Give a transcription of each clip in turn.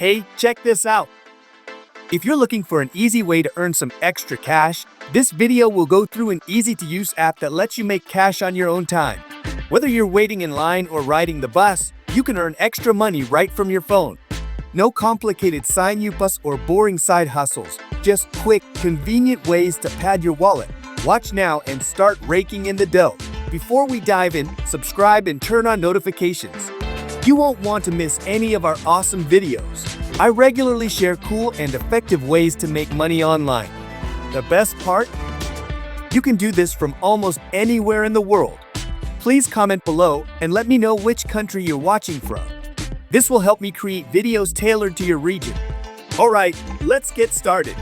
Hey, check this out! If you're looking for an easy way to earn some extra cash, this video will go through an easy-to-use app that lets you make cash on your own time. Whether you're waiting in line or riding the bus, you can earn extra money right from your phone. No complicated sign-up or boring side hustles, just quick, convenient ways to pad your wallet. Watch now and start raking in the dough. Before we dive in, subscribe and turn on notifications. You won't want to miss any of our awesome videos. I regularly share cool and effective ways to make money online. The best part? You can do this from almost anywhere in the world. Please comment below and let me know which country you're watching from. This will help me create videos tailored to your region. Alright, let's get started.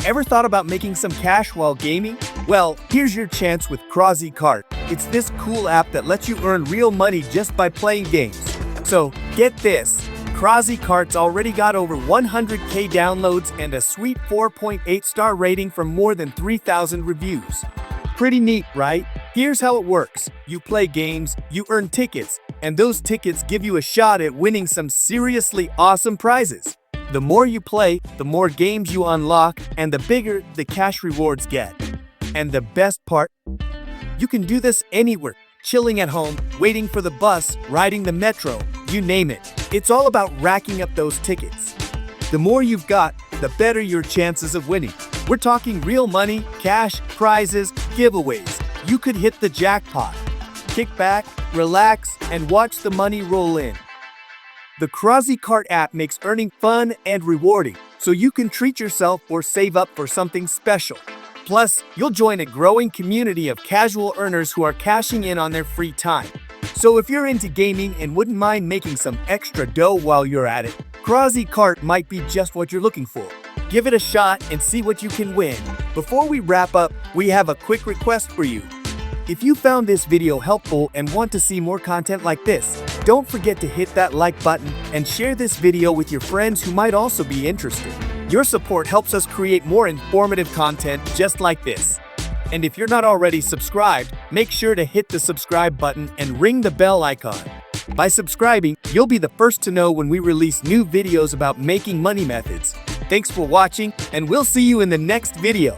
Ever thought about making some cash while gaming? Well, here's your chance with Krazy Kart. It's this cool app that lets you earn real money just by playing games. So, get this. Krazy Kart's already got over 100k downloads and a sweet 4.8-star rating from more than 3,000 reviews. Pretty neat, right? Here's how it works. You play games, you earn tickets, and those tickets give you a shot at winning some seriously awesome prizes. The more you play, the more games you unlock, and the bigger the cash rewards get. And the best part? You can do this anywhere. Chilling at home, waiting for the bus, riding the metro, you name it. It's all about racking up those tickets. The more you've got, the better your chances of winning. We're talking real money, cash, prizes, giveaways. You could hit the jackpot. Kick back, relax, and watch the money roll in. The Krazy Kart app makes earning fun and rewarding, so you can treat yourself or save up for something special. Plus, you'll join a growing community of casual earners who are cashing in on their free time. So if you're into gaming and wouldn't mind making some extra dough while you're at it, Krazy Kart might be just what you're looking for. Give it a shot and see what you can win. Before we wrap up, we have a quick request for you. If you found this video helpful and want to see more content like this, don't forget to hit that like button and share this video with your friends who might also be interested. Your support helps us create more informative content just like this. And if you're not already subscribed, make sure to hit the subscribe button and ring the bell icon. By subscribing, you'll be the first to know when we release new videos about making money methods. Thanks for watching, and we'll see you in the next video.